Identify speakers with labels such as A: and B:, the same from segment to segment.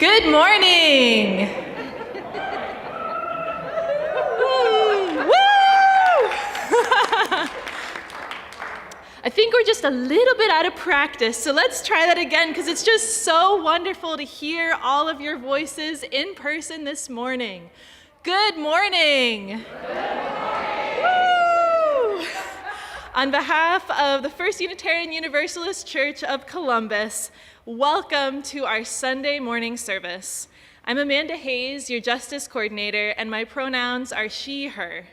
A: Good morning. Woo! I think we're just a little bit out of practice, so let's try that again because it's just so wonderful to hear all of your voices in person this morning. Good morning. Woo! On behalf of the First Unitarian Universalist Church of Columbus, welcome to our Sunday morning service. I'm Amanda Hayes, your Justice Coordinator, and my pronouns are she, her.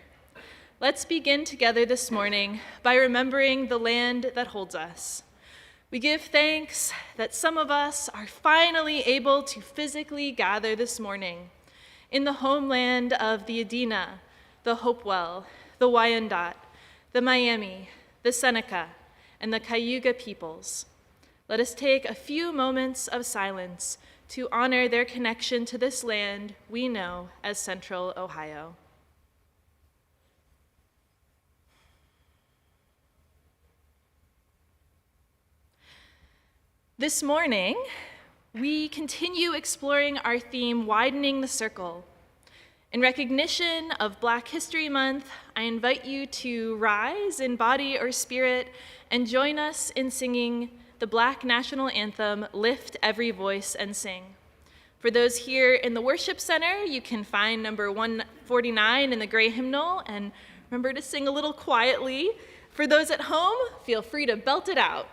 A: Let's begin together this morning by remembering the land that holds us. We give thanks that some of us are finally able to physically gather this morning in the homeland of the Adena, the Hopewell, the Wyandotte, the Miami, the Seneca, and the Cayuga peoples. Let us take a few moments of silence to honor their connection to this land we know as Central Ohio. This morning, we continue exploring our theme, Widening the Circle. In recognition of Black History Month, I invite you to rise in body or spirit and join us in singing the Black National Anthem, Lift Every Voice and Sing. For those here in the Worship Center, you can find number 149 in the gray hymnal, and remember to sing a little quietly. For those at home, feel free to belt it out.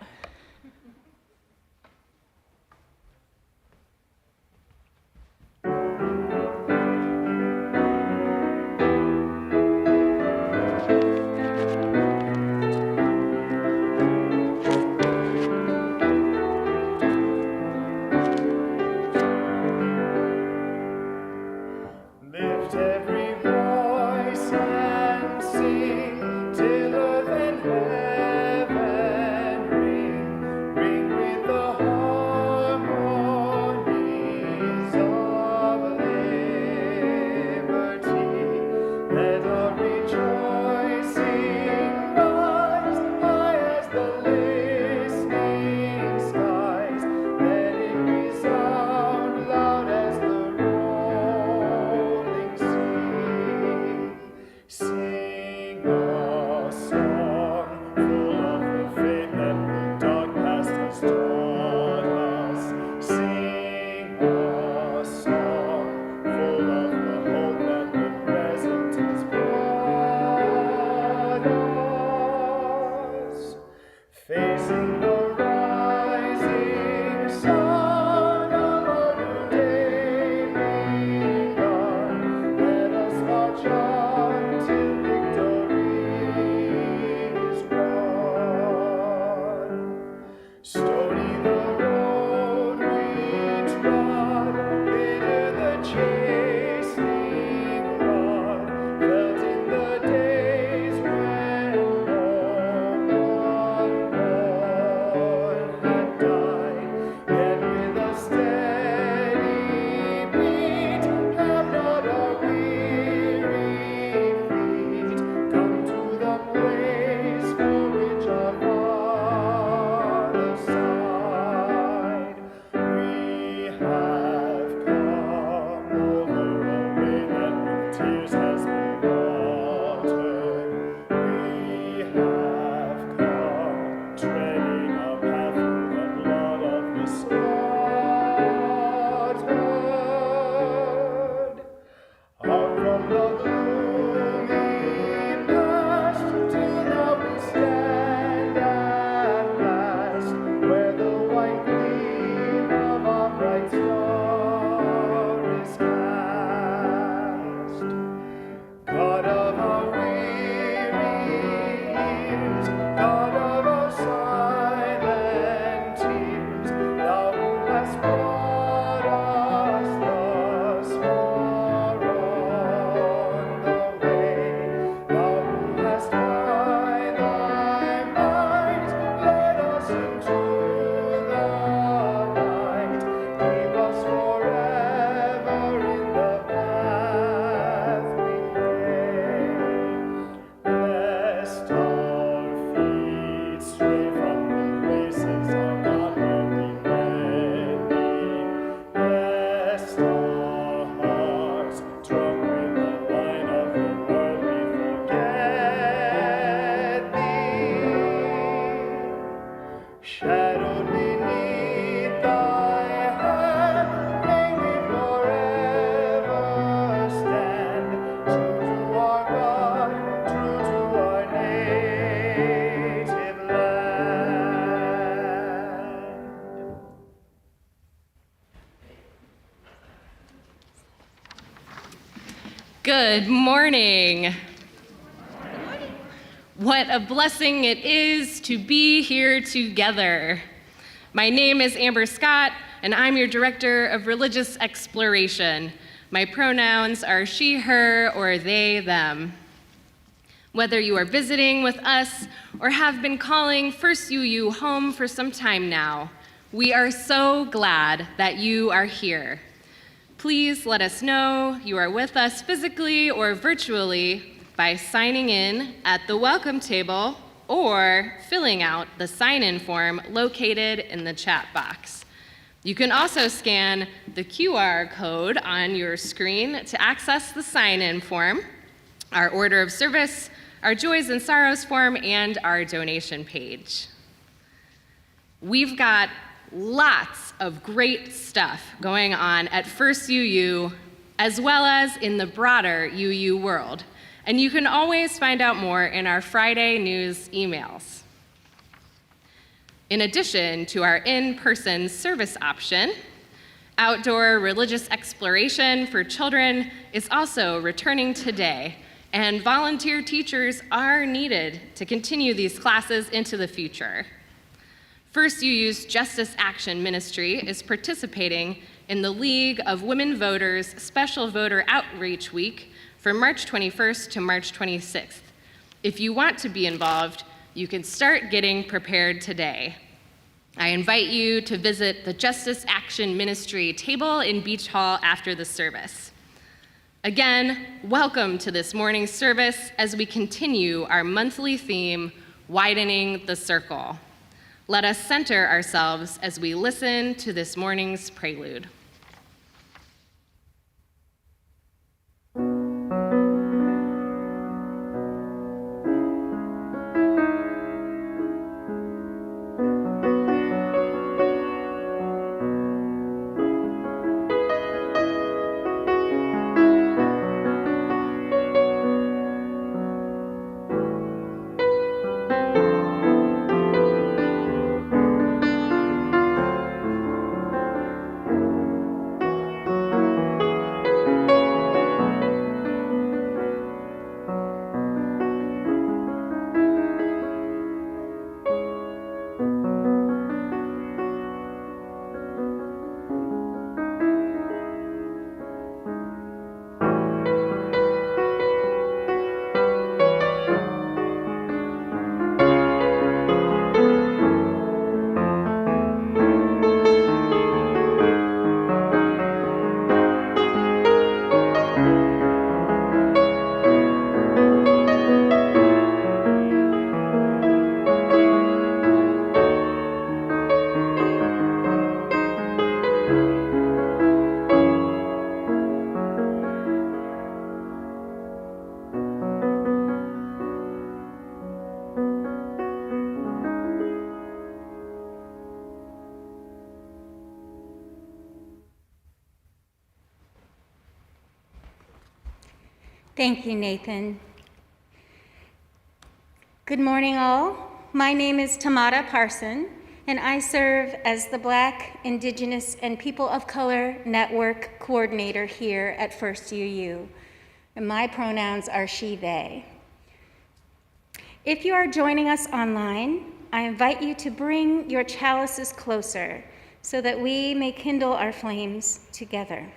B: Good morning. What a blessing it is to be here together. My name is Amber Scott, and I'm your Director of Religious Exploration. My pronouns are she, her, or they, them. Whether you are visiting with us or have been calling First UU home for some time now, we are so glad that you are here. Please let us know you are with us physically or virtually by signing in at the welcome table or filling out the sign-in form located in the chat box. You can also scan the QR code on your screen to access the sign-in form, our order of service, our joys and sorrows form, and our donation page. We've got lots of great stuff going on at First UU, as well as in the broader UU world. And you can always find out more in our Friday news emails. In addition to our in-person service option, outdoor religious exploration for children is also returning today, and volunteer teachers are needed to continue these classes into the future. First UU's Justice Action Ministry is participating in the League of Women Voters Special Voter Outreach Week from March 21st to March 26th. If you want to be involved, you can start getting prepared today. I invite you to visit the Justice Action Ministry table in Beach Hall after the service. Again, welcome to this morning's service as we continue our monthly theme, Widening the Circle. Let us center ourselves as we listen to this morning's prelude.
C: Thank you, Nathan. Good morning, all. My name is Tamara Parson, and I serve as the Black, Indigenous, and People of Color Network Coordinator here at First UU. And my pronouns are she, they. If you are joining us online, I invite you to bring your chalices closer so that we may kindle our flames together.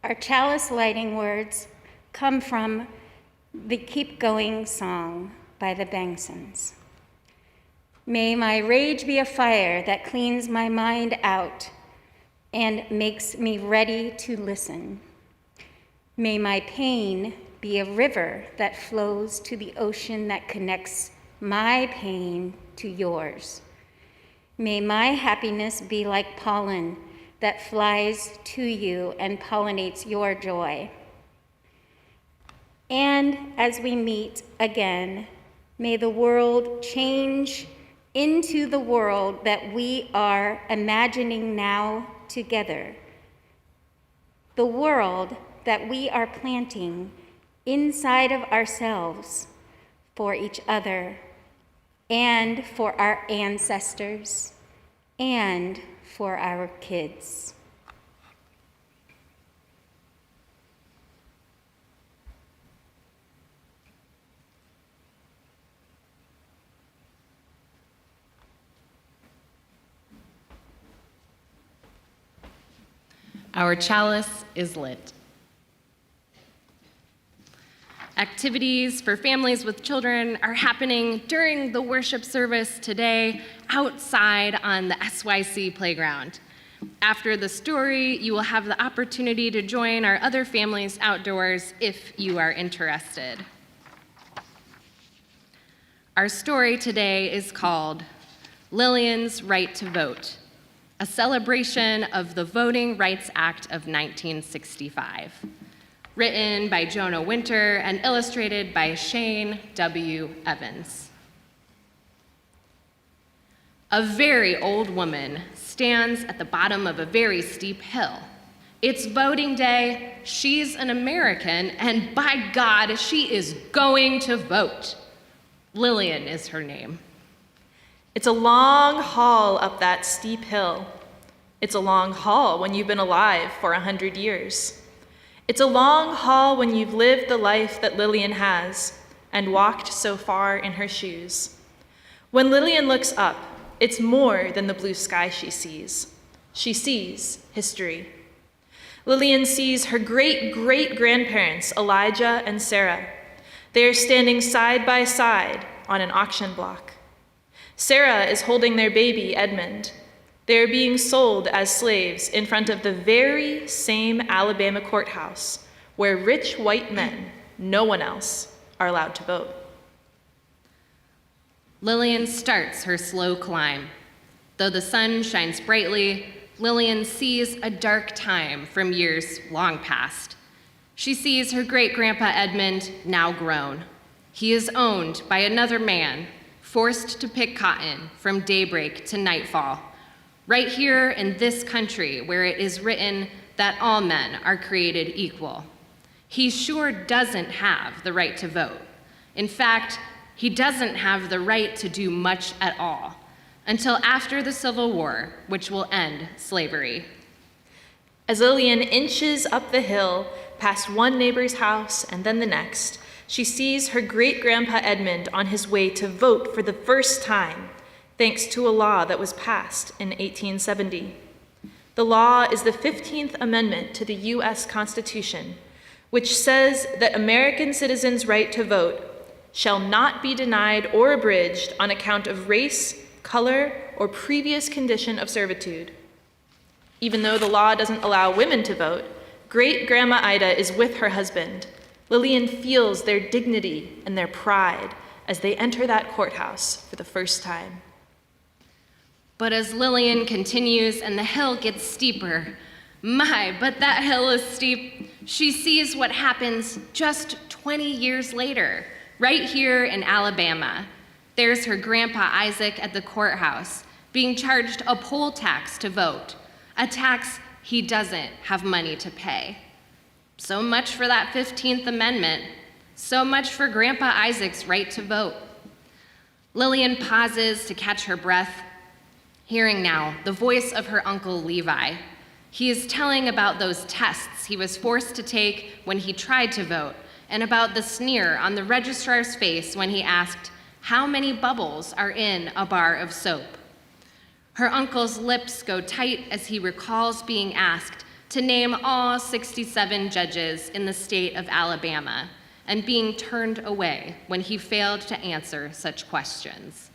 C: Our chalice lighting words come from the Keep Going song by the Bangsons. May my rage be a fire that cleans my mind out and makes me ready to listen. May my pain be a river that flows to the ocean that connects my pain to yours. May my happiness be like pollen that flies to you and pollinates your joy. And as we meet again, may the world change into the world that we are imagining now together. The world that we are planting inside of ourselves for each other and for our ancestors and for our kids.
B: Our chalice is lit. Activities for families with children are happening during the worship service today outside on the SYC playground. After the story, you will have the opportunity to join our other families outdoors if you are interested. Our story today is called Lillian's Right to Vote, a celebration of the Voting Rights Act of 1965. Written by Jonah Winter and illustrated by Shane W. Evans. A very old woman stands at the bottom of a very steep hill. It's voting day, she's an American, and by God, she is going to vote. Lillian is her name.
A: It's a long haul up that steep hill. It's a long haul when you've been alive for 100 years. It's a long haul when you've lived the life that Lillian has and walked so far in her shoes. When Lillian looks up, it's more than the blue sky she sees. She sees history. Lillian sees her great-great-grandparents, Elijah and Sarah. They are standing side by side on an auction block. Sarah is holding their baby, Edmund. They are being sold as slaves in front of the very same Alabama courthouse where rich white men, no one else, are allowed to vote.
B: Lillian starts her slow climb. Though the sun shines brightly, Lillian sees a dark time from years long past. She sees her great-grandpa Edmund, now grown. He is owned by another man, forced to pick cotton from daybreak to nightfall, right here in this country where it is written that all men are created equal. He sure doesn't have the right to vote. In fact, he doesn't have the right to do much at all until after the Civil War, which will end slavery.
A: As Lillian inches up the hill, past one neighbor's house and then the next, she sees her great-grandpa Edmund on his way to vote for the first time, thanks to a law that was passed in 1870. The law is the 15th Amendment to the U.S. Constitution, which says that American citizens' right to vote shall not be denied or abridged on account of race, color, or previous condition of servitude. Even though the law doesn't allow women to vote, great-grandma Ida is with her husband. Lillian feels their dignity and their pride as they enter that courthouse for the first time.
B: But as Lillian continues and the hill gets steeper, but that hill is steep, she sees what happens just 20 years later, right here in Alabama. There's her grandpa Isaac at the courthouse, being charged a poll tax to vote, a tax he doesn't have money to pay. So much for that 15th Amendment, so much for Grandpa Isaac's right to vote. Lillian pauses to catch her breath, hearing now the voice of her uncle Levi. He is telling about those tests he was forced to take when he tried to vote, and about the sneer on the registrar's face when he asked, "How many bubbles are in a bar of soap?" Her uncle's lips go tight as he recalls being asked to name all 67 judges in the state of Alabama, and being turned away when he failed to answer such questions.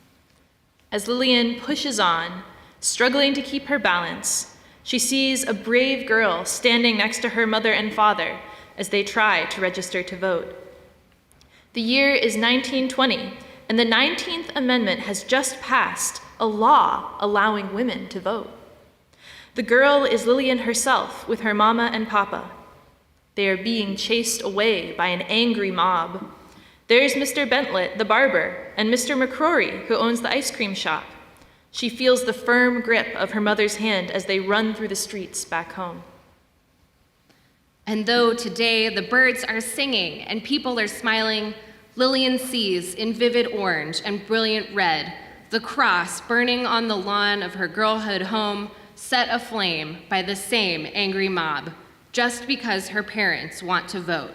A: As Lillian pushes on, struggling to keep her balance, she sees a brave girl standing next to her mother and father as they try to register to vote. The year is 1920, and the 19th Amendment has just passed, a law allowing women to vote. The girl is Lillian herself with her mama and papa. They are being chased away by an angry mob. There's Mr. Bentlet, the barber, and Mr. McCrory, who owns the ice cream shop. She feels the firm grip of her mother's hand as they run through the streets back home.
B: And though today the birds are singing and people are smiling, Lillian sees in vivid orange and brilliant red the cross burning on the lawn of her girlhood home, set aflame by the same angry mob, just because her parents want to vote.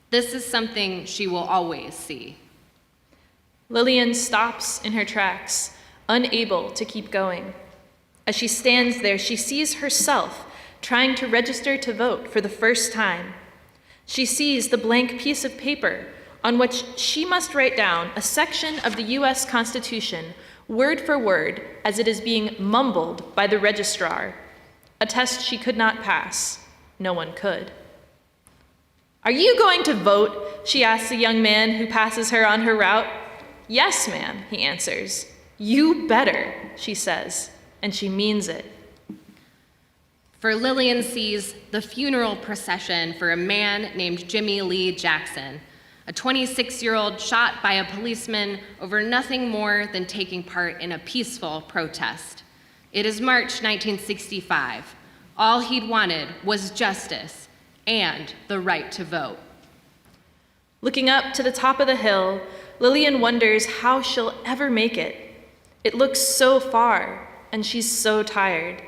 B: This is something she will always see.
A: Lillian stops in her tracks, unable to keep going. As she stands there, she sees herself trying to register to vote for the first time. She sees the blank piece of paper on which she must write down a section of the U.S. Constitution, word for word, as it is being mumbled by the registrar, a test she could not pass. No one could. "Are you going to vote?" she asks a young man who passes her on her route. "Yes, ma'am," he answers. "You better," she says, and she means it.
B: For Lillian sees the funeral procession for a man named Jimmy Lee Jackson, a 26-year-old shot by a policeman over nothing more than taking part in a peaceful protest. It is March 1965. All he'd wanted was justice and the right to vote.
A: Looking up to the top of the hill, Lillian wonders how she'll ever make it. It looks so far, and she's so tired.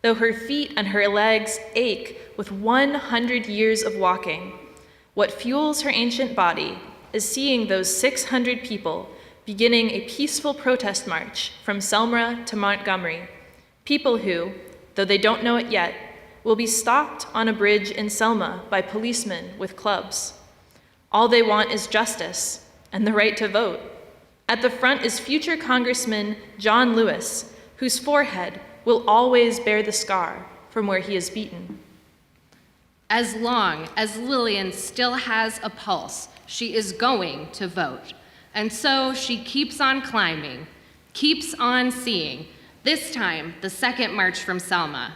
A: Though her feet and her legs ache with 100 years of walking, what fuels her ancient body is seeing those 600 people beginning a peaceful protest march from Selma to Montgomery, people who, though they don't know it yet, will be stopped on a bridge in Selma by policemen with clubs. All they want is justice and the right to vote. At the front is future Congressman John Lewis, whose forehead will always bear the scar from where he is beaten.
B: As long as Lillian still has a pulse, she is going to vote. And so she keeps on climbing, keeps on seeing, this time the second march from Selma.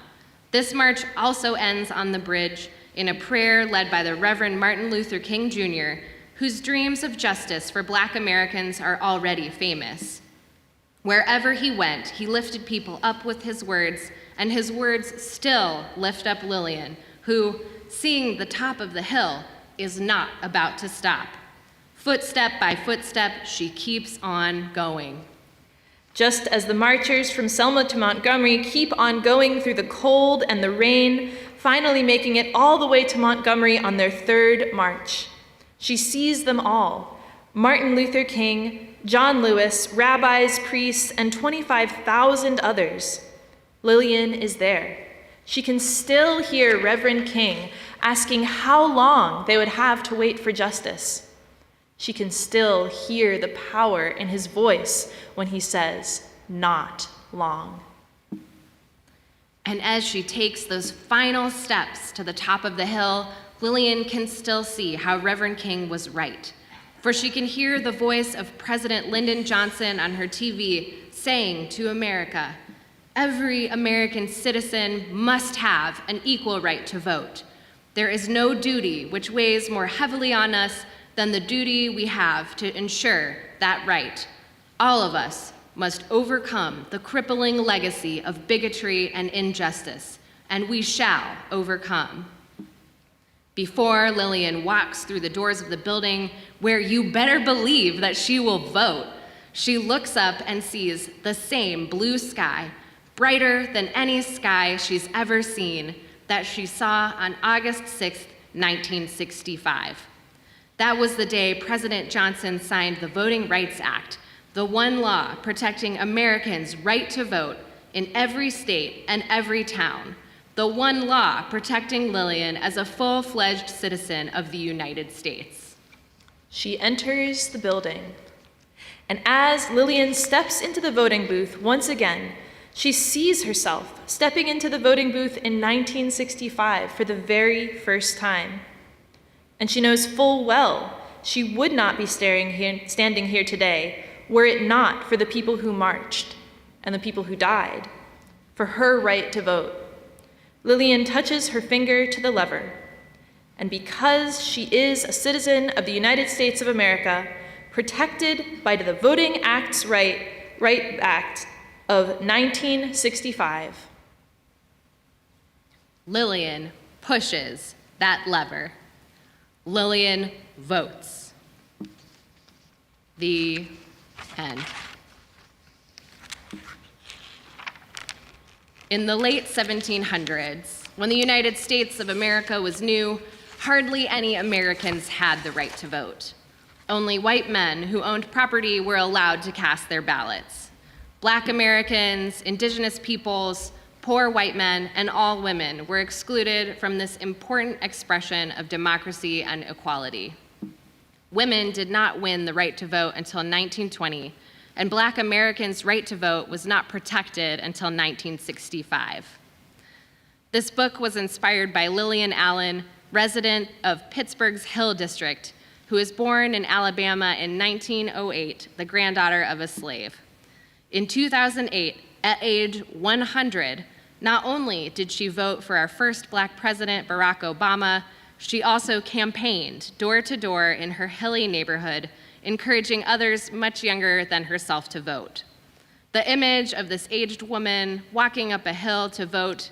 B: This march also ends on the bridge in a prayer led by the Reverend Martin Luther King Jr., whose dreams of justice for Black Americans are already famous. Wherever he went, he lifted people up with his words, and his words still lift up Lillian, who, seeing the top of the hill, is not about to stop. Footstep by footstep, she keeps on going.
A: Just as the marchers from Selma to Montgomery keep on going through the cold and the rain, finally making it all the way to Montgomery on their third march. She sees them all: Martin Luther King, John Lewis, rabbis, priests, and 25,000 others. Lillian is there. She can still hear Reverend King asking how long they would have to wait for justice. She can still hear the power in his voice when he says, "Not long."
B: And as she takes those final steps to the top of the hill, Lillian can still see how Reverend King was right. For she can hear the voice of President Lyndon Johnson on her TV saying to America, "Every American citizen must have an equal right to vote. There is no duty which weighs more heavily on us than the duty we have to ensure that right. All of us must overcome the crippling legacy of bigotry and injustice, and we shall overcome." Before Lillian walks through the doors of the building, where you better believe that she will vote, she looks up and sees the same blue sky, brighter than any sky she's ever seen, that she saw on August 6th, 1965. That was the day President Johnson signed the Voting Rights Act, the one law protecting Americans' right to vote in every state and every town, the one law protecting Lillian as a full-fledged citizen of the United States.
A: She enters the building, and as Lillian steps into the voting booth once again, she sees herself stepping into the voting booth in 1965 for the very first time. And she knows full well she would not be standing here today were it not for the people who marched and the people who died for her right to vote. Lillian touches her finger to the lever, and because she is a citizen of the United States of America, protected by the Voting Acts Right Act of 1965,
B: Lillian pushes that lever. Lillian votes. The end. In the late 1700s, when the United States of America was new, hardly any Americans had the right to vote. Only white men who owned property were allowed to cast their ballots. Black Americans, indigenous peoples, poor white men, and all women were excluded from this important expression of democracy and equality. Women did not win the right to vote until 1920, and Black Americans' right to vote was not protected until 1965. This book was inspired by Lillian Allen, resident of Pittsburgh's Hill District, who was born in Alabama in 1908, the granddaughter of a slave. In 2008, at age 100, not only did she vote for our first Black president, Barack Obama, she also campaigned door to door in her hilly neighborhood, encouraging others much younger than herself to vote. The image of this aged woman walking up a hill to vote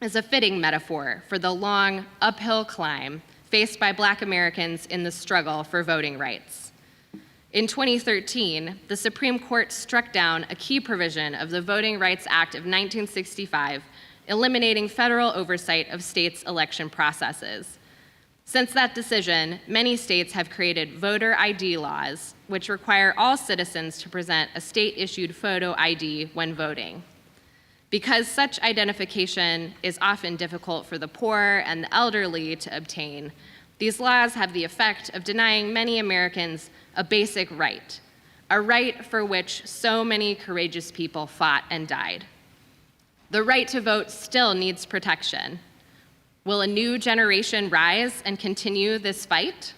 B: is a fitting metaphor for the long uphill climb faced by Black Americans in the struggle for voting rights. In 2013, the Supreme Court struck down a key provision of the Voting Rights Act of 1965, eliminating federal oversight of states' election processes. Since that decision, many states have created voter ID laws, which require all citizens to present a state-issued photo ID when voting. Because such identification is often difficult for the poor and the elderly to obtain, these laws have the effect of denying many Americans a basic right, a right for which so many courageous people fought and died. The right to vote still needs protection. Will a new generation rise and continue this fight?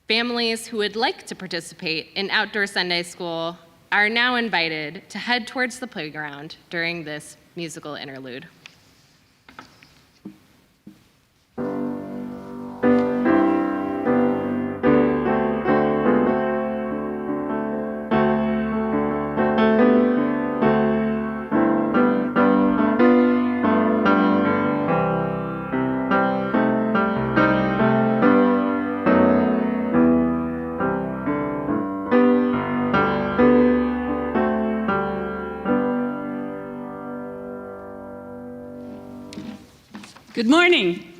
B: Families who would like to participate in outdoor Sunday school are now invited to head towards the playground during this musical interlude.
D: Good morning.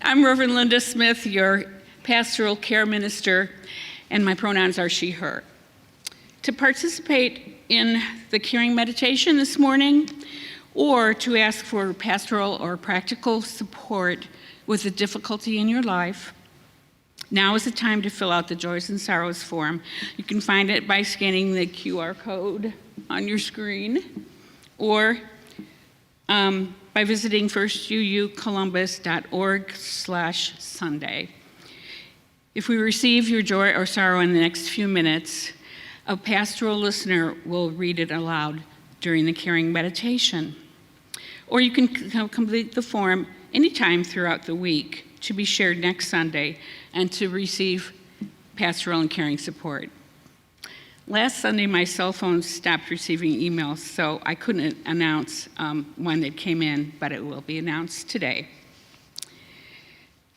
D: I'm Reverend Linda Smith, your pastoral care minister, and my pronouns are she, her. To participate in the caring meditation this morning, or to ask for pastoral or practical support with a difficulty in your life, now is the time to fill out the Joys and Sorrows form. You can find it by scanning the QR code on your screen, or by visiting firstuucolumbus.org/Sunday. If we receive your joy or sorrow in the next few minutes, a pastoral listener will read it aloud during the caring meditation. Or you can complete the form anytime throughout the week to be shared next Sunday and to receive pastoral and caring support. Last Sunday, my cell phone stopped receiving emails, so I couldn't announce when it came in, but it will be announced today.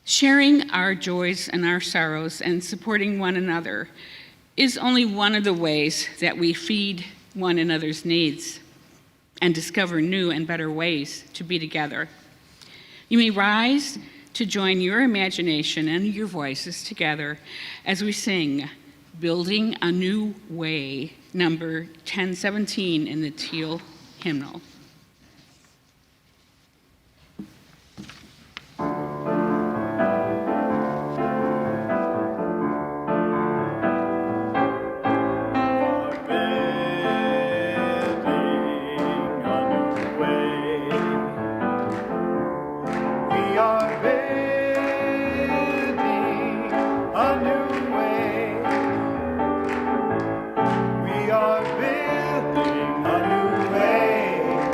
D: Sharing our joys and our sorrows and supporting one another is only one of the ways that we feed one another's needs and discover new and better ways to be together. You may rise to join your imagination and your voices together as we sing Building a New Way, number 1017 in the Teal hymnal.
E: We are building a new way.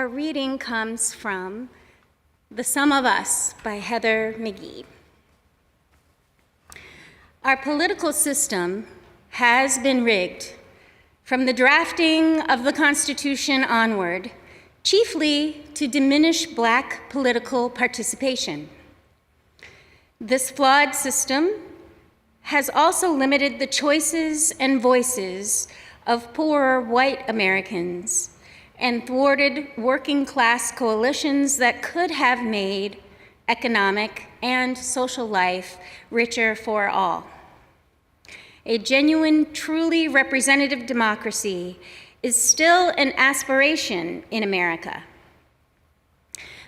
C: our reading comes from The Sum of Us by Heather McGee. Our political system has been rigged from the drafting of the Constitution onward, chiefly to diminish Black political participation. This flawed system has also limited the choices and voices of poorer white Americans and thwarted working class coalitions that could have made economic and social life richer for all. A genuine, truly representative democracy is still an aspiration in America.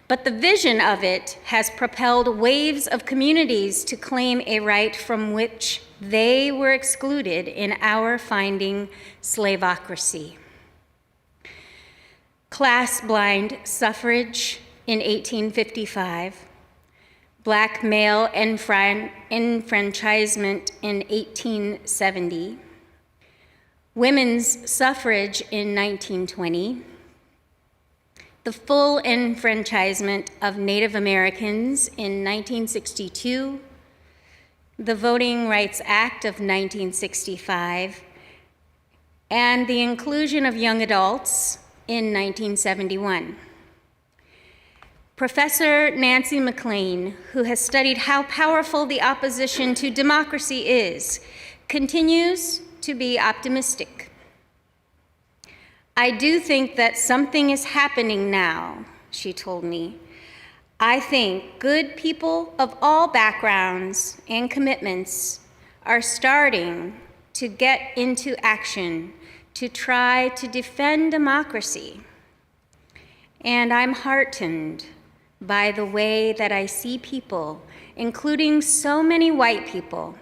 C: But the vision of it has propelled waves of communities to claim a right from which they were excluded in our finding slaveocracy. Class-blind suffrage in 1855, Black male enfranchisement in 1870, women's suffrage in 1920, the full enfranchisement of Native Americans in 1962, the Voting Rights Act of 1965, and the inclusion of young adults in 1971. Professor Nancy McLean, who has studied how powerful the opposition to democracy is, continues to be optimistic. I do think that something is happening now, she told me. I think good people of all backgrounds and commitments are starting to get into action to try to defend democracy. And I'm heartened by the way that I see people, including so many white people,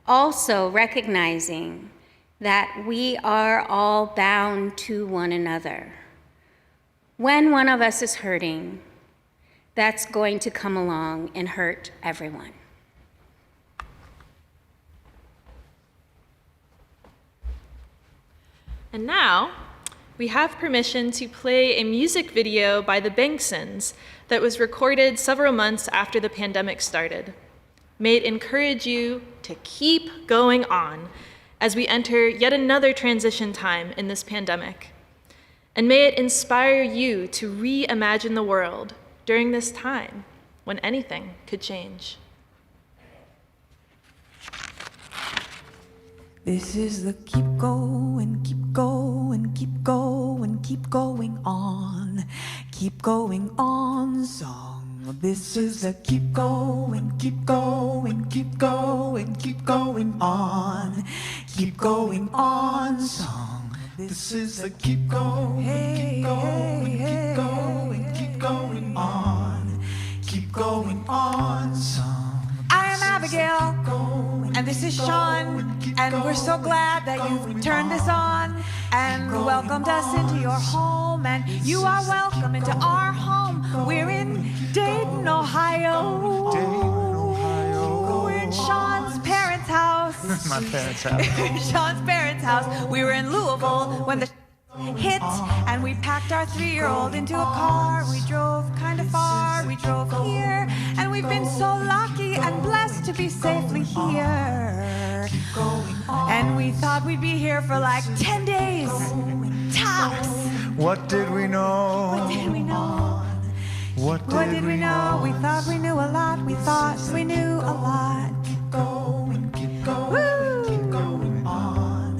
C: also recognizing that we are all bound to one another. When one of us is hurting, that's going to come along and hurt everyone.
A: And now, we have permission to play a music video by the Banksons that was recorded several months after the pandemic started. May it encourage you to keep going on as we enter yet another transition time in this pandemic. And may it inspire you to reimagine the world during this time when anything could change.
E: This is the keep going, keep going, keep going, keep going on song. This is the keep going, keep going, keep going, keep going on song. This is the keep going, keep going, keep going, keep going on song. I am Abigail, and this is Sean, and we're so glad that you've turned this on and welcomed us into your home, and you are welcome into our home. We're in Dayton, Ohio. We're in Sean's parents' house.
F: My parents' house.
E: Sean's parents' house. We were in Louisville when the hit, and we packed our 3-year-old into a car. We drove kind of far. We drove here, and we've been so lucky and blessed to be safely here. And we thought we'd be here for like 10 days, tops.
F: What did we know?
E: What did we know?
F: What
E: did we know? We thought we knew a lot. We thought we knew a lot.
F: Keep going, keep going,
E: Woo!
F: keep going on.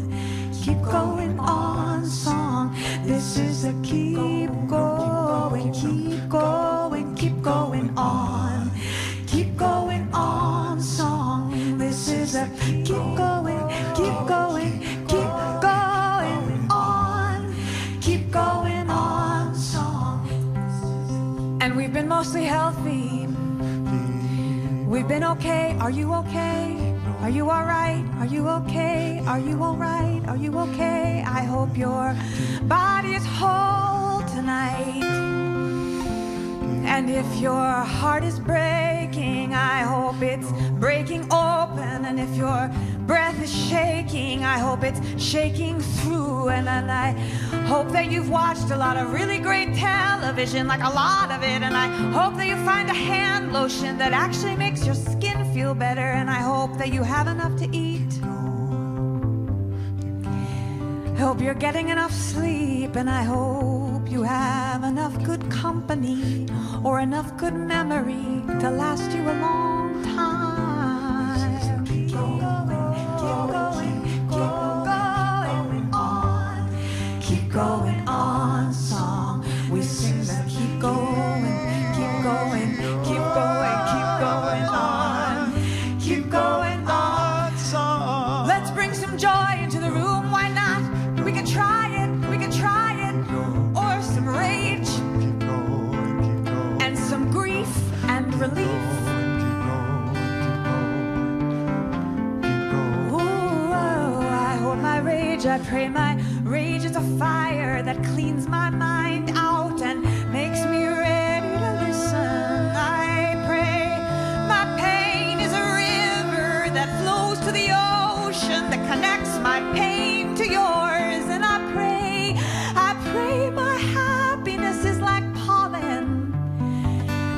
E: Keep going on song. This is a keep going, keep going, keep going on. Keep going on song. This is a keep going, keep going, keep going on. Keep going on song. And we've been mostly healthy. We've been okay. Are you okay? Are you all right? Are you okay? Are you all right? Are you okay? I hope your body is whole tonight. And if your heart is breaking, I hope it's breaking open and And if your breath is shaking, I hope it's shaking through. And I hope that you've watched a lot of really great television, like a lot of it. And I hope that you find a hand lotion that actually makes your skin feel better. And I hope that you have enough to eat. I hope you're getting enough sleep, and I hope you have enough good company or enough good memory to last you a long time. Keep going, keep going, keep going on. Keep going on, song. We sing the keep going, keep going, keep going, keep going on. Keep going on, song. Let's bring some joy into the room, why not? We can try it, or some rage, and some grief and relief. Ooh, I hold my rage, I pray my rage is a fire that cleans my mind out and makes me ready to listen. I pray my pain is a river that flows to the ocean that connects my pain to yours. And I pray my happiness is like pollen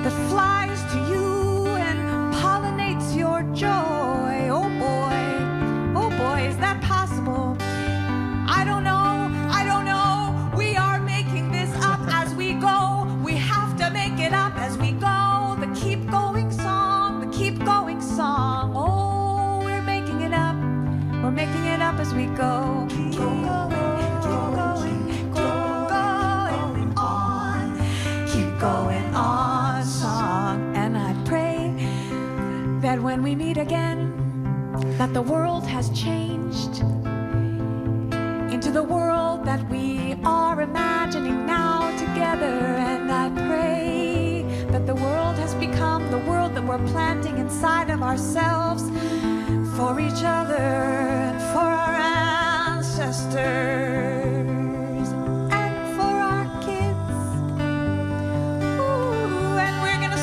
E: that flies to you and pollinates your joy. Oh boy, is that possible? I don't know. We are making this up as we go. We have to make it up as we go. The keep going song, the keep going song. Oh, we're making it up. We're making it up as we go. Keep going on, song. And I pray that when we meet again, that the world has changed into the world that we are imagining now together. And I pray that the world has become the world that we're planting inside of ourselves for each other and for our ancestors and for our kids. Ooh, and we're gonna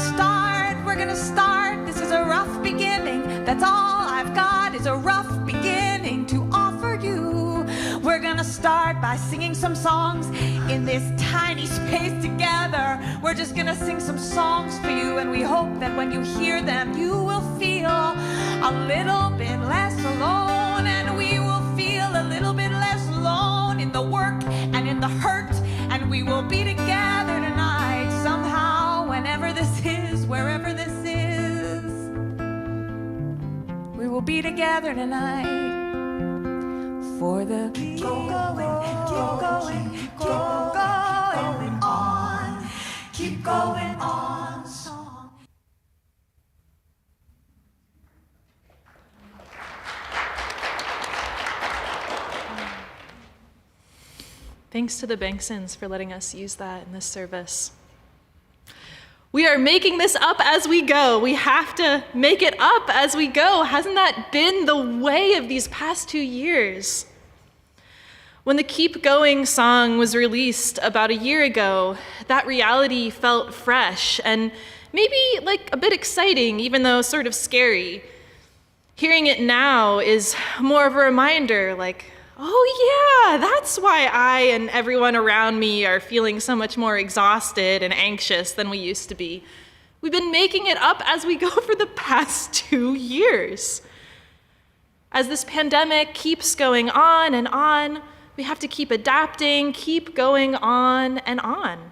E: start. This is a rough beginning. That's all I've got is a rough beginning to offer you. We're gonna start by singing some songs in this tiny space together. We're just gonna sing some songs for you, and we hope that when you hear them, you will feel a little bit less alone, and we will feel a little bit less alone in the work and in the hurt, and we will be together tonight somehow, whenever this is, wherever this is. We will be together tonight for the keep going on song.
A: Thanks to the Banksons for letting us use that in this service. We are making this up as we go. We have to make it up as we go. Hasn't that been the way of these past 2 years? When the Keep Going song was released about a year ago, that reality felt fresh and maybe like a bit exciting, even though sort of scary. Hearing it now is more of a reminder, like, oh yeah, that's why I and everyone around me are feeling so much more exhausted and anxious than we used to be. We've been making it up as we go for the past 2 years. As this pandemic keeps going on and on, we have to keep adapting, keep going on and on.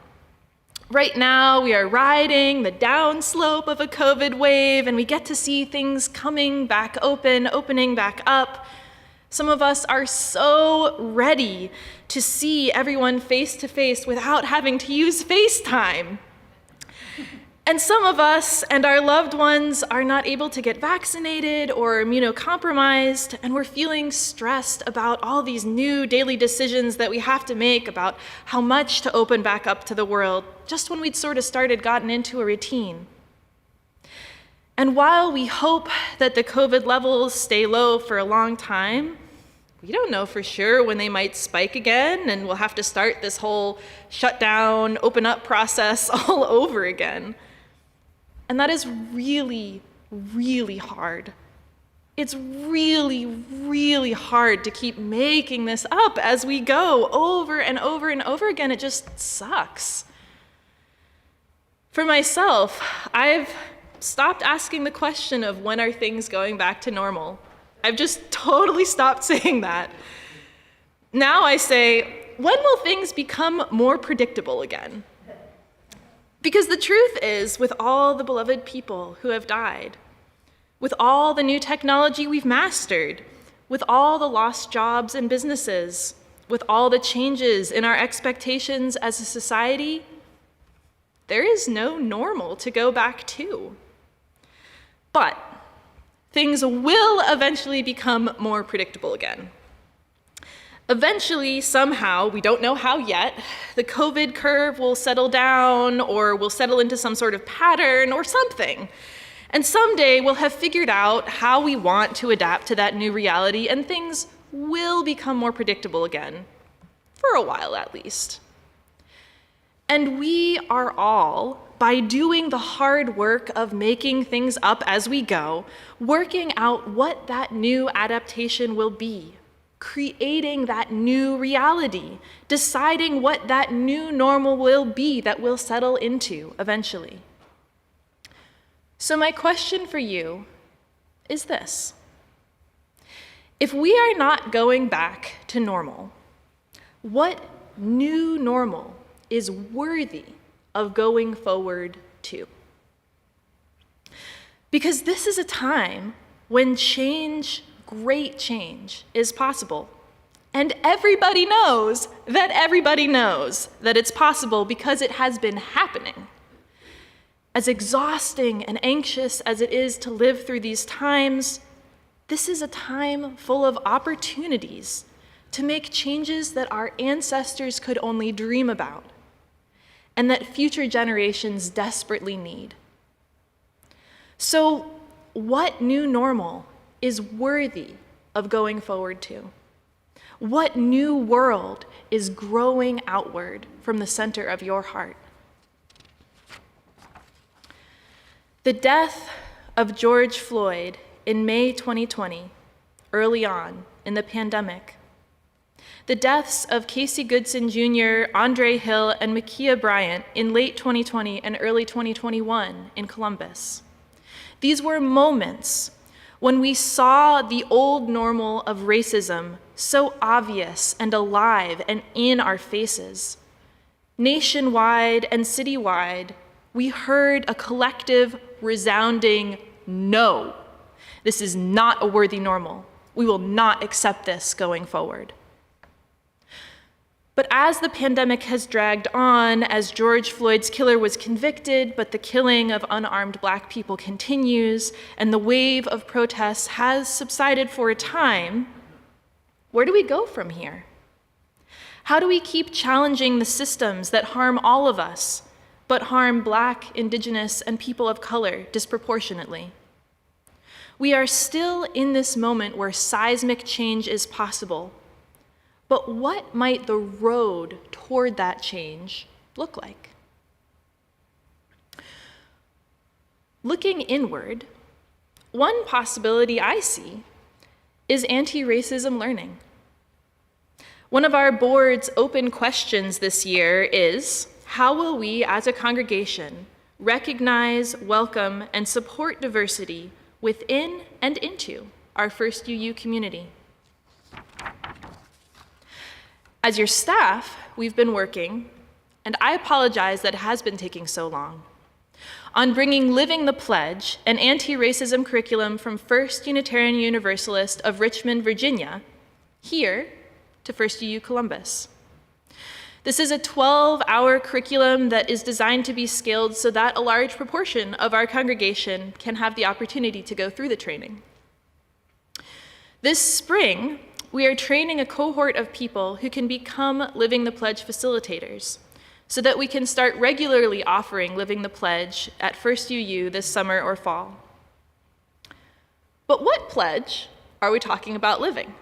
A: Right now, we are riding the downslope of a COVID wave, and we get to see things coming back open, opening back up. Some of us are so ready to see everyone face to face without having to use FaceTime. And some of us and our loved ones are not able to get vaccinated or immunocompromised, and we're feeling stressed about all these new daily decisions that we have to make about how much to open back up to the world, just when we'd sort of gotten into a routine. And while we hope that the COVID levels stay low for a long time, we don't know for sure when they might spike again, and we'll have to start this whole shutdown, open up process all over again. And that is really, really hard. It's really, really hard to keep making this up as we go over and over and over again. It just sucks. For myself, I've stopped asking the question of when are things going back to normal. I've just totally stopped saying that. Now I say, when will things become more predictable again? Because the truth is, with all the beloved people who have died, with all the new technology we've mastered, with all the lost jobs and businesses, with all the changes in our expectations as a society, there is no normal to go back to. But things will eventually become more predictable again. Eventually, somehow, we don't know how yet, the COVID curve will settle down or will settle into some sort of pattern or something. And someday we'll have figured out how we want to adapt to that new reality, and things will become more predictable again, for a while at least. And we are all, by doing the hard work of making things up as we go, working out what that new adaptation will be, creating that new reality, deciding what that new normal will be that we'll settle into eventually. So my question for you is this. If we are not going back to normal, what new normal is worthy of going forward to? Because this is a time when change, great change, is possible. And everybody knows that it's possible because it has been happening. As exhausting and anxious as it is to live through these times, this is a time full of opportunities to make changes that our ancestors could only dream about and that future generations desperately need. So, what new normal is worthy of going forward to? What new world is growing outward from the center of your heart? The death of George Floyd in May 2020, early on in the pandemic, the deaths of Casey Goodson Jr., Andre Hill, and Ma'Khia Bryant in late 2020 and early 2021 in Columbus. These were moments when we saw the old normal of racism so obvious and alive and in our faces. Nationwide and citywide, we heard a collective, resounding no. This is not a worthy normal. We will not accept this going forward. But as the pandemic has dragged on, as George Floyd's killer was convicted, but the killing of unarmed Black people continues, and the wave of protests has subsided for a time, where do we go from here? How do we keep challenging the systems that harm all of us, but harm Black, Indigenous, and people of color disproportionately? We are still in this moment where seismic change is possible, but what might the road toward that change look like? Looking inward, one possibility I see is anti-racism learning. One of our board's open questions this year is, how will we as a congregation recognize, welcome, and support diversity within and into our First UU community? As your staff, we've been working, and I apologize that it has been taking so long, on bringing Living the Pledge, an anti-racism curriculum from First Unitarian Universalist of Richmond, Virginia, here to First UU Columbus. This is a 12-hour curriculum that is designed to be scaled so that a large proportion of our congregation can have the opportunity to go through the training. This spring, we are training a cohort of people who can become Living the Pledge facilitators so that we can start regularly offering Living the Pledge at First UU this summer or fall. But what pledge are we talking about living?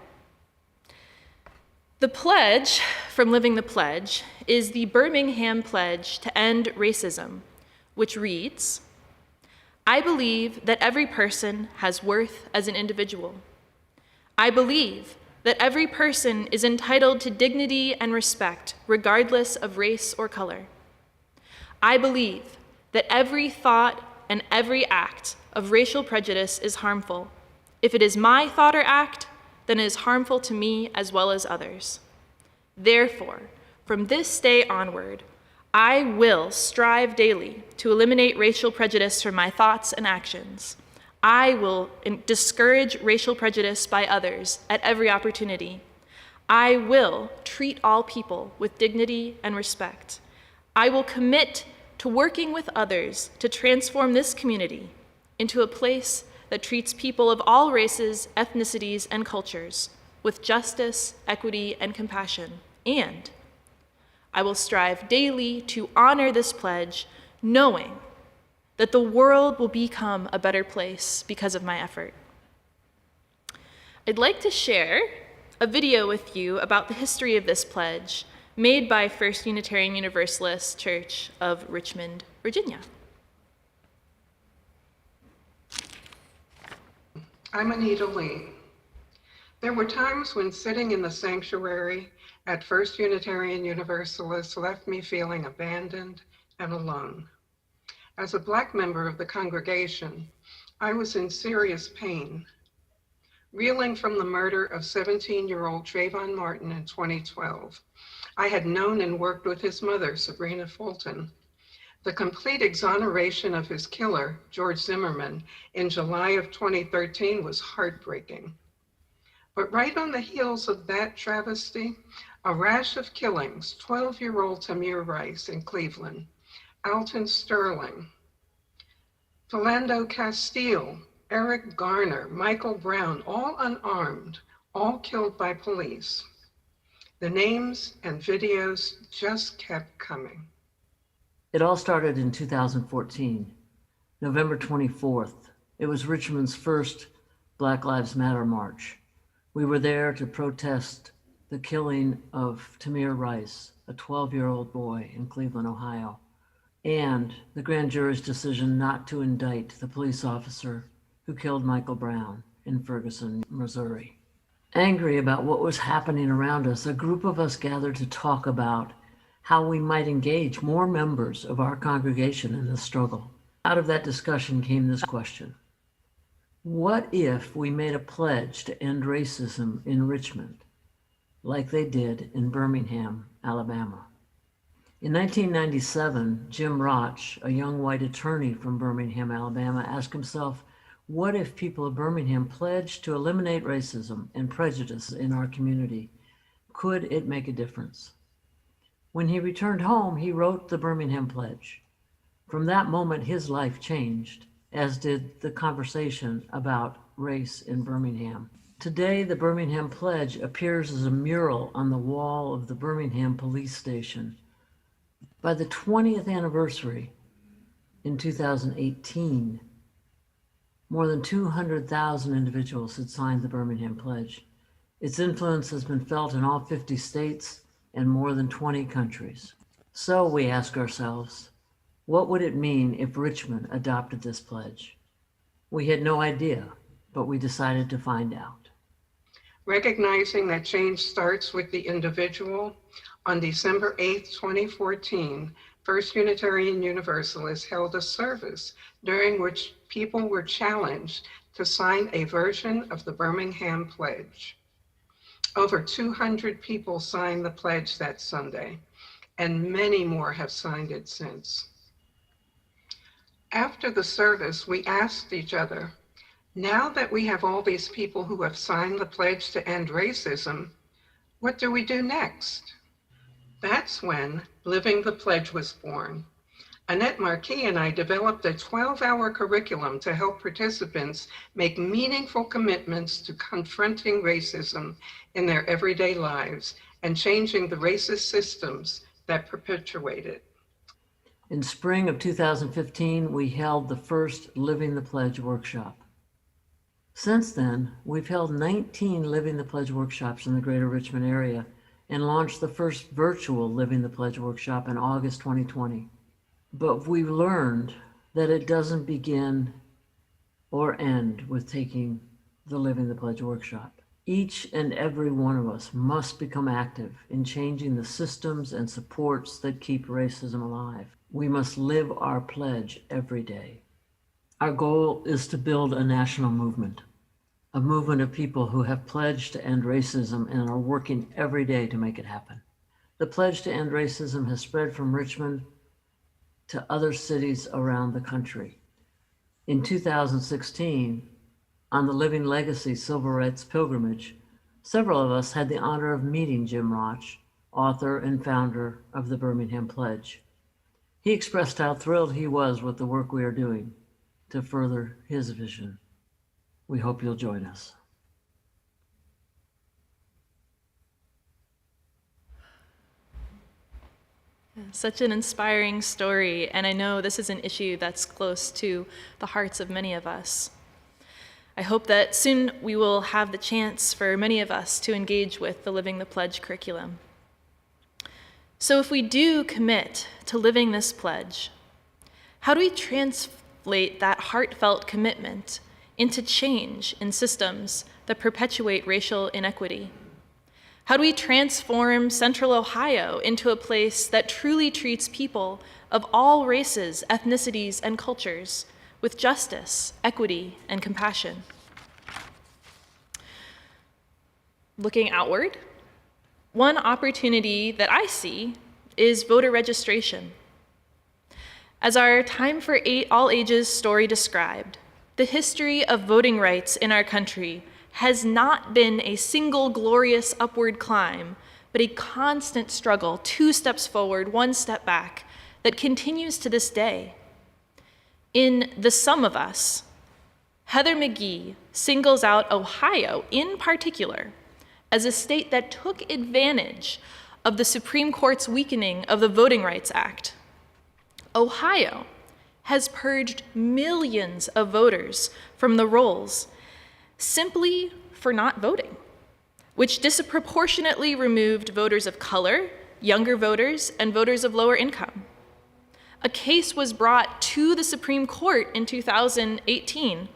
A: The pledge from Living the Pledge is the Birmingham Pledge to End Racism, which reads, I believe that every person has worth as an individual. I believe that every person is entitled to dignity and respect, regardless of race or color. I believe that every thought and every act of racial prejudice is harmful. If it is my thought or act, then it is harmful to me as well as others. Therefore, from this day onward, I will strive daily to eliminate racial prejudice from my thoughts and actions. I will discourage racial prejudice by others at every opportunity. I will treat all people with dignity and respect. I will commit to working with others to transform this community into a place that treats people of all races, ethnicities, and cultures with justice, equity, and compassion. And I will strive daily to honor this pledge, knowing that the world will become a better place because of my effort. I'd like to share a video with you about the history of this pledge made by First Unitarian Universalist Church of Richmond, Virginia.
G: I'm Anita Lee. There were times when sitting in the sanctuary at First Unitarian Universalist left me feeling abandoned and alone. As a Black member of the congregation, I was in serious pain. Reeling from the murder of 17-year-old Trayvon Martin in 2012, I had known and worked with his mother, Sabrina Fulton. The complete exoneration of his killer, George Zimmerman, in July of 2013 was heartbreaking. But right on the heels of that travesty, a rash of killings, 12-year-old Tamir Rice in Cleveland, Alton Sterling, Philando Castile, Eric Garner, Michael Brown, all unarmed, all killed by police. The names and videos just kept coming.
H: It all started in 2014, November 24th. It was Richmond's first Black Lives Matter march. We were there to protest the killing of Tamir Rice, a 12-year-old boy in Cleveland, Ohio, and the grand jury's decision not to indict the police officer who killed Michael Brown in Ferguson, Missouri. Angry about what was happening around us, a group of us gathered to talk about how we might engage more members of our congregation in this struggle. Out of that discussion came this question: what if we made a pledge to end racism in Richmond, like they did in Birmingham, Alabama? In 1997, Jim Roch, a young white attorney from Birmingham, Alabama, asked himself, what if people of Birmingham pledged to eliminate racism and prejudice in our community? Could it make a difference? When he returned home, he wrote the Birmingham Pledge. From that moment, his life changed, as did the conversation about race in Birmingham. Today, the Birmingham Pledge appears as a mural on the wall of the Birmingham police station. By the 20th anniversary in 2018, more than 200,000 individuals had signed the Birmingham Pledge. Its influence has been felt in all 50 states and more than 20 countries. So we ask ourselves, what would it mean if Richmond adopted this pledge? We had no idea, but we decided to find out.
G: Recognizing that change starts with the individual, on December 8, 2014, First Unitarian Universalist held a service during which people were challenged to sign a version of the Birmingham Pledge. Over 200 people signed the pledge that Sunday, and many more have signed it since. After the service, we asked each other, now that we have all these people who have signed the pledge to end racism, what do we do next? That's when Living the Pledge was born. Annette Marquis and I developed a 12-hour curriculum to help participants make meaningful commitments to confronting racism in their everyday lives and changing the racist systems that perpetuate it.
H: In spring of 2015, we held the first Living the Pledge workshop. Since then, we've held 19 Living the Pledge workshops in the greater Richmond area and launched the first virtual Living the Pledge workshop in August 2020. But we've learned that it doesn't begin or end with taking the Living the Pledge workshop. Each and every one of us must become active in changing the systems and supports that keep racism alive. We must live our pledge every day. Our goal is to build a national movement, a movement of people who have pledged to end racism and are working every day to make it happen. The pledge to end racism has spread from Richmond to other cities around the country. In 2016, on the Living Legacy Civil Rights Pilgrimage, several of us had the honor of meeting Jim Roch, author and founder of the Birmingham Pledge. He expressed how thrilled he was with the work we are doing to further his vision. We hope you'll join us.
A: Such an inspiring story, and I know this is an issue that's close to the hearts of many of us. I hope that soon we will have the chance for many of us to engage with the Living the Pledge curriculum. So if we do commit to living this pledge, how do we translate that heartfelt commitment into change in systems that perpetuate racial inequity? How do we transform Central Ohio into a place that truly treats people of all races, ethnicities, and cultures with justice, equity, and compassion? Looking outward, one opportunity that I see is voter registration. As our Time for All Ages story described, the history of voting rights in our country has not been a single glorious upward climb, but a constant struggle, 2 steps forward, 1 step back, that continues to this day. In The Sum of Us, Heather McGhee singles out Ohio in particular as a state that took advantage of the Supreme Court's weakening of the Voting Rights Act. Ohio has purged millions of voters from the rolls simply for not voting, which disproportionately removed voters of color, younger voters, and voters of lower income. A case was brought to the Supreme Court in 2018,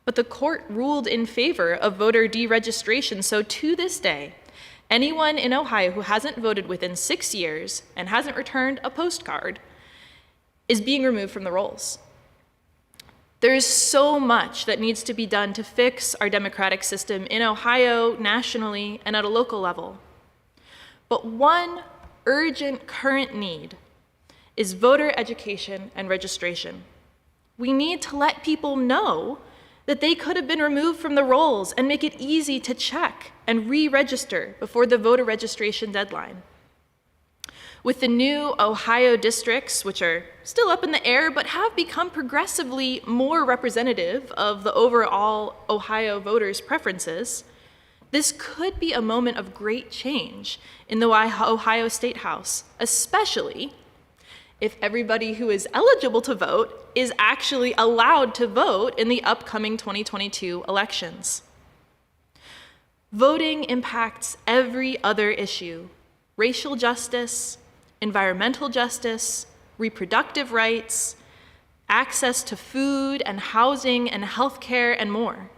A: but the court ruled in favor of voter deregistration. So to this day, anyone in Ohio who hasn't voted within 6 years and hasn't returned a postcard is being removed from the rolls. There is so much that needs to be done to fix our democratic system in Ohio, nationally, and at a local level. But one urgent current need is voter education and registration. We need to let people know that they could have been removed from the rolls and make it easy to check and re-register before the voter registration deadline. With the new Ohio districts, which are still up in the air but have become progressively more representative of the overall Ohio voters' preferences, this could be a moment of great change in the Ohio State House, especially if everybody who is eligible to vote is actually allowed to vote in the upcoming 2022 elections. Voting impacts every other issue: racial justice, environmental justice, reproductive rights, access to food and housing and healthcare, and more.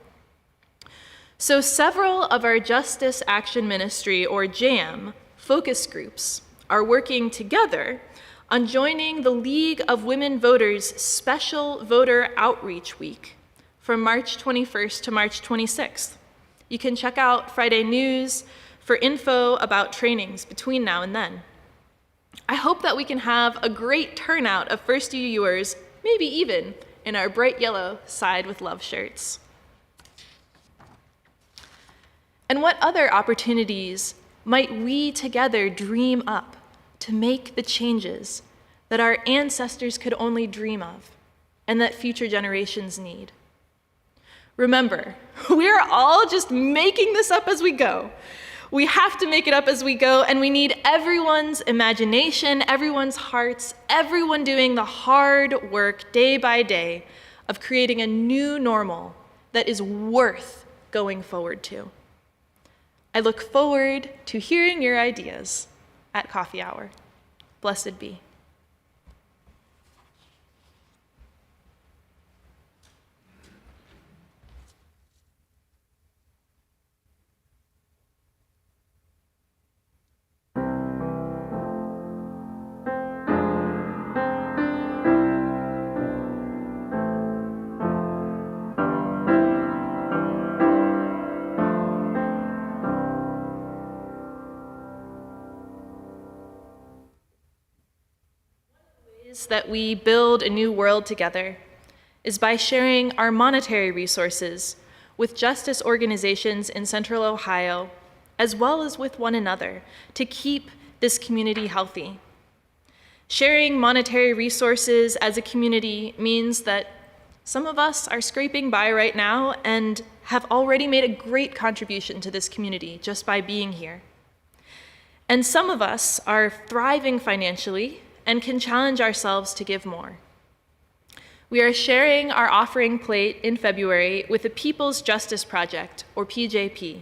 A: So several of our Justice Action Ministry, or JAM, focus groups are working together on joining the League of Women Voters Special Voter Outreach Week from March 21st to March 26th. You can check out Friday News for info about trainings between now and then. I hope that we can have a great turnout of first UUers, maybe even in our bright yellow Side with Love shirts. And what other opportunities might we together dream up to make the changes that our ancestors could only dream of and that future generations need? Remember, we are all just making this up as we go. We have to make it up as we go, and we need everyone's imagination, everyone's hearts, everyone doing the hard work day by day of creating a new normal that is worth going forward to. I look forward to hearing your ideas at coffee hour. Blessed be. ways that we build a new world together is by sharing our monetary resources with justice organizations in Central Ohio, as well as with one another, to keep this community healthy. Sharing monetary resources as a community means that some of us are scraping by right now and have already made a great contribution to this community just by being here. And some of us are thriving financially and can challenge ourselves to give more. We are sharing our offering plate in February with the People's Justice Project, or PJP.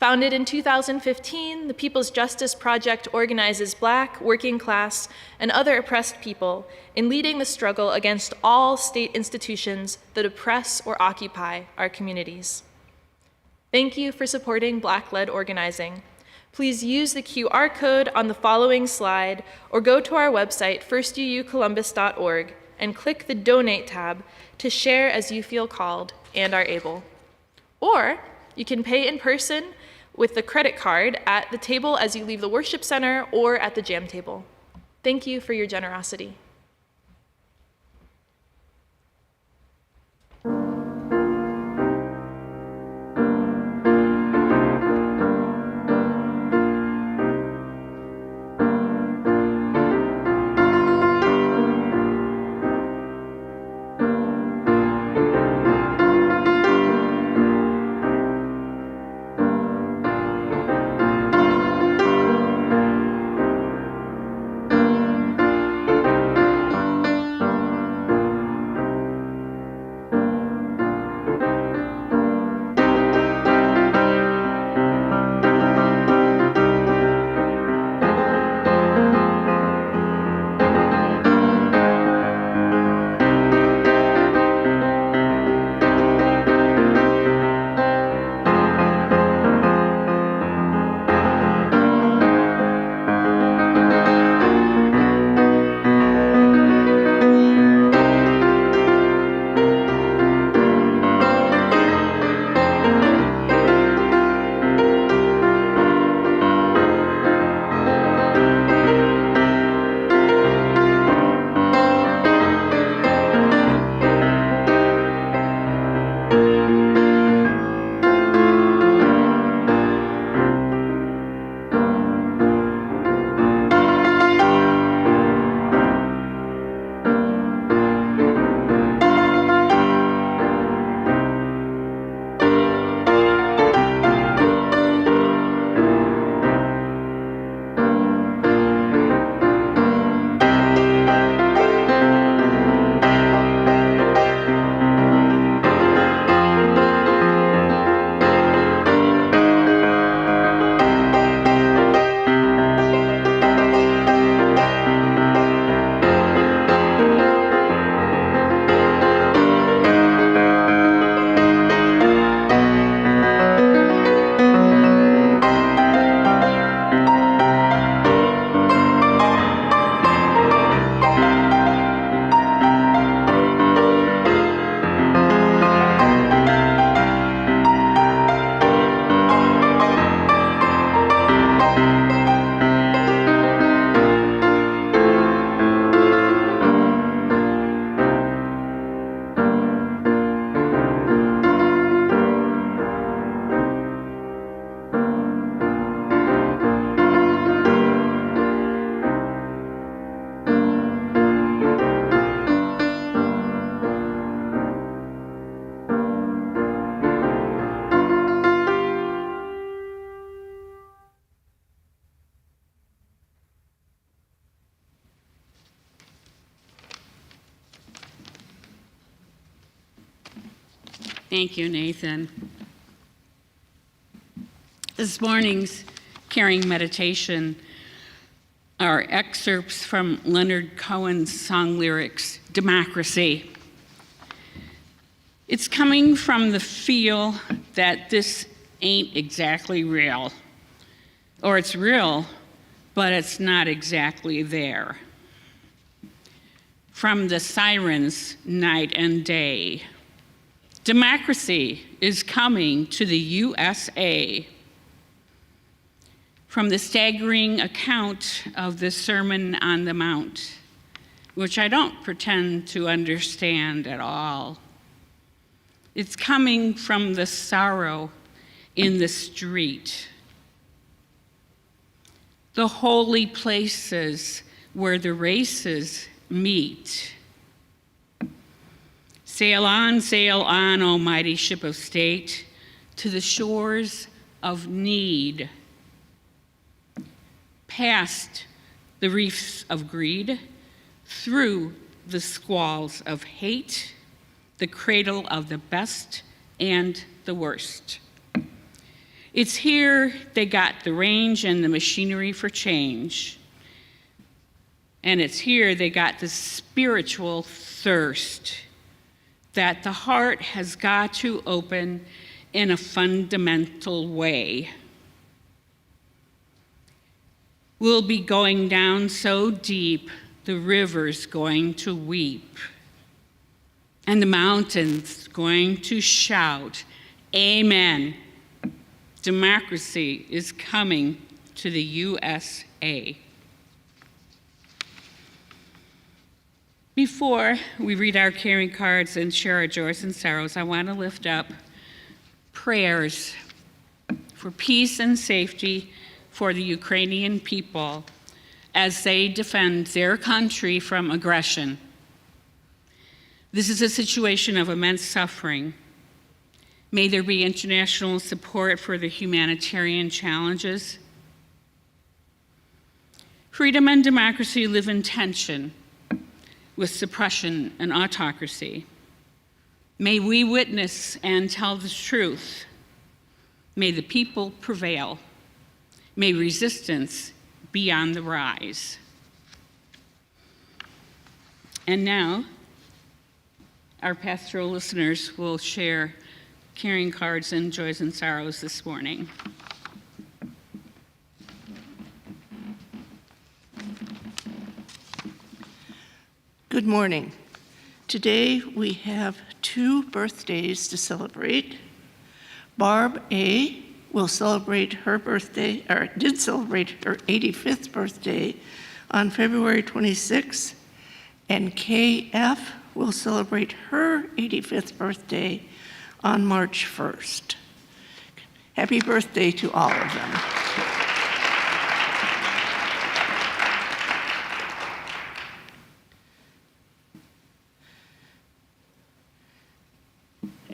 A: Founded in 2015, the People's Justice Project organizes Black, working class, and other oppressed people in leading the struggle against all state institutions that oppress or occupy our communities. Thank you for supporting Black-led organizing. Please use the QR code on the following slide or go to our website, firstucolumbus.org, and click the Donate tab to share as you feel called and are able. Or you can pay in person with the credit card at the table as you leave the worship center or at the jam table. Thank you for your generosity.
D: Thank you, Nathan. This morning's caring meditation are excerpts from Leonard Cohen's song lyrics, Democracy. It's coming from the feel that this ain't exactly real, or it's real, but it's not exactly there. From the sirens night and day, democracy is coming to the USA. From the staggering account of the Sermon on the Mount, which I don't pretend to understand at all. It's coming from the sorrow in the street, the holy places where the races meet. Sail on, almighty ship of state, to the shores of need, past the reefs of greed, through the squalls of hate, the cradle of the best and the worst. It's here they got the range and the machinery for change. And it's here they got the spiritual thirst that the heart has got to open in a fundamental way. We'll be going down so deep, the river's going to weep, and the mountains going to shout, Amen. Democracy is coming to the USA. Before we read our caring cards and share our joys and sorrows, I want to lift up prayers for peace and safety for the Ukrainian people as they defend their country from aggression. This is a situation of immense suffering. May there be international support for the humanitarian challenges. Freedom and democracy live in tension with suppression and autocracy. May we witness and tell the truth. May the people prevail. May resistance be on the rise. And now, our pastoral listeners will share caring cards and joys and sorrows this morning.
I: Good morning. Today we have 2 birthdays to celebrate. Barb A. will celebrate her birthday, or did celebrate her 85th birthday on February 26th, and KF will celebrate her 85th birthday on March 1st. Happy birthday to all of them.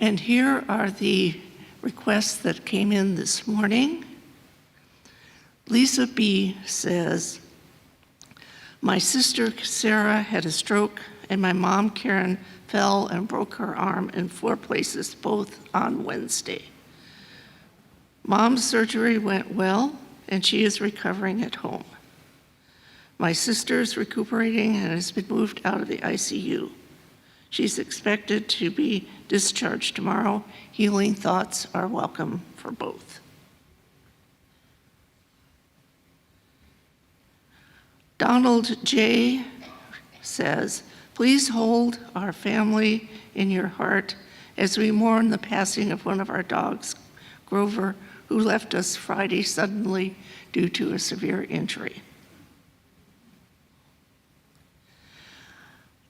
I: And here are the requests that came in this morning. Lisa B. says, my sister Sarah had a stroke and my mom Karen fell and broke her arm in 4 places, both on Wednesday. Mom's surgery went well and she is recovering at home. My sister's recuperating and has been moved out of the ICU. She's expected to be discharged tomorrow. Healing thoughts are welcome for both. Donald J. says, please hold our family in your heart as we mourn the passing of one of our dogs, Grover, who left us Friday suddenly due to a severe injury.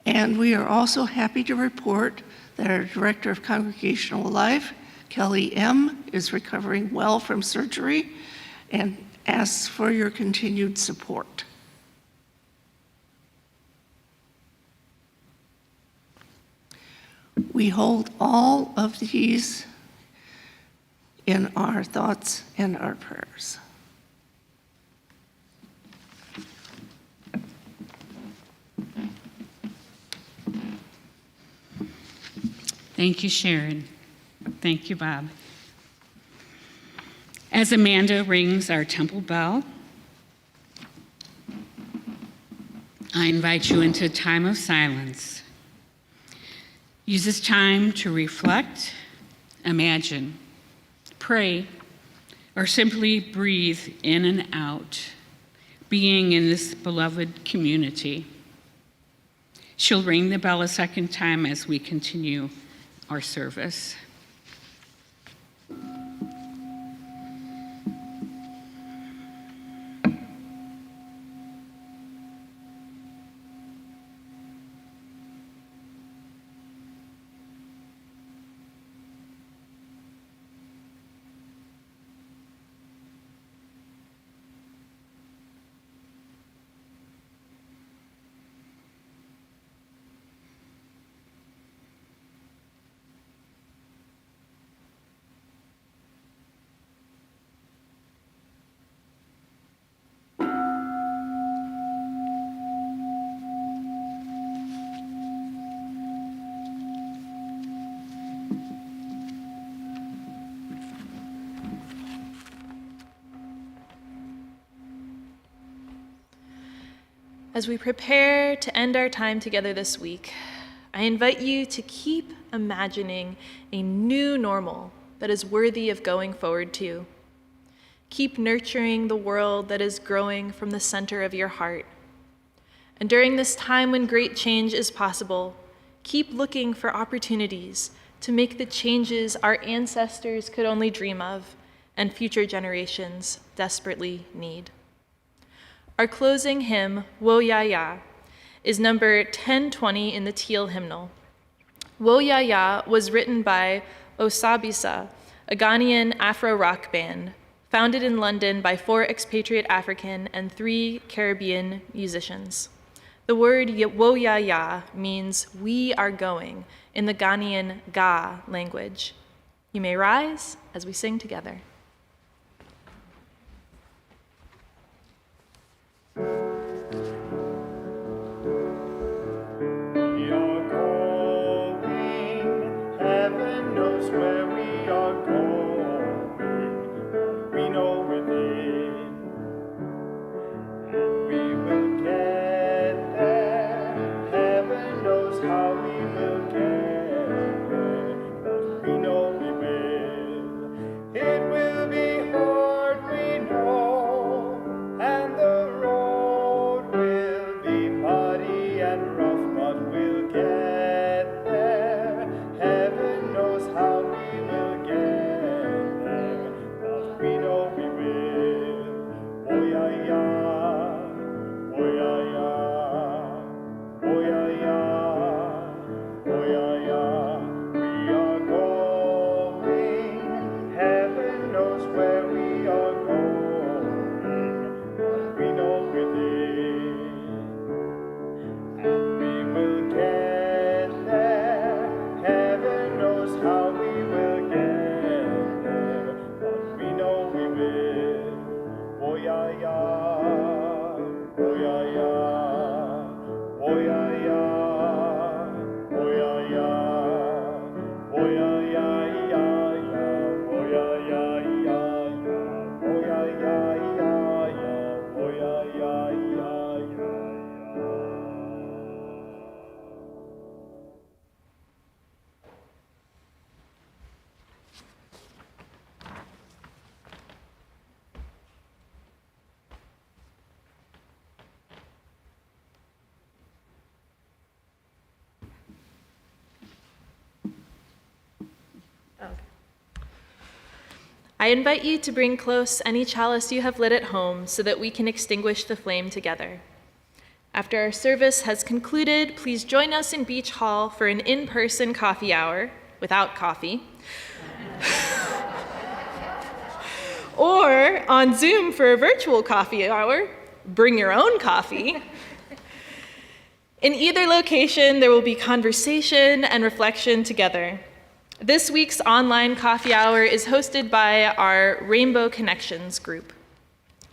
I: And we are also happy to report that our Director of Congregational Life, Kelly M., is recovering well from surgery and asks for your continued support. We hold all of these in our thoughts and our prayers.
D: Thank you, Sharon. Thank you, Bob. As Amanda rings our temple bell, I invite you into a time of silence. Use this time to reflect, imagine, pray, or simply breathe in and out, being in this beloved community. She'll ring the bell a second time as we continue our service.
A: As we prepare to end our time together this week, I invite you to keep imagining a new normal that is worthy of going forward to. Keep nurturing the world that is growing from the center of your heart. And during this time when great change is possible, keep looking for opportunities to make the changes our ancestors could only dream of and future generations desperately need. Our closing hymn, Wo Ya Ya, is number 1020 in the Teal hymnal. Wo Ya Ya was written by Osabisa, a Ghanaian Afro-rock band, founded in London by 4 expatriate African and 3 Caribbean musicians. The word Wo Ya Ya means we are going in the Ghanaian Ga language. You may rise as we sing together. I invite you to bring close any chalice you have lit at home so that we can extinguish the flame together. After our service has concluded, please join us in Beach Hall for an in-person coffee hour, without coffee, or on Zoom for a virtual coffee hour. Bring your own coffee. In either location, there will be conversation and reflection together. This week's online coffee hour is hosted by our Rainbow Connections group.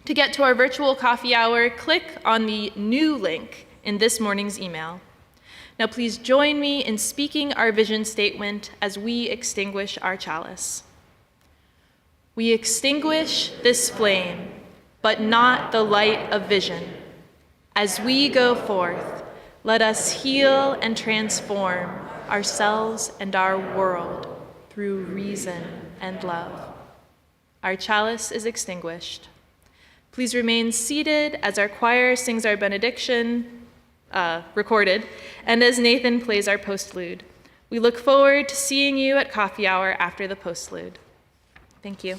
A: To get to our virtual coffee hour, click on the new link in this morning's email. Now please join me in speaking our vision statement as we extinguish our chalice. We extinguish this flame, but not the light of vision. As we go forth, let us heal and transform ourselves and our world through reason and love. Our chalice is extinguished. Please remain seated as our choir sings our benediction, recorded, and as Nathan plays our postlude. We look forward to seeing you at coffee hour after the postlude. Thank you.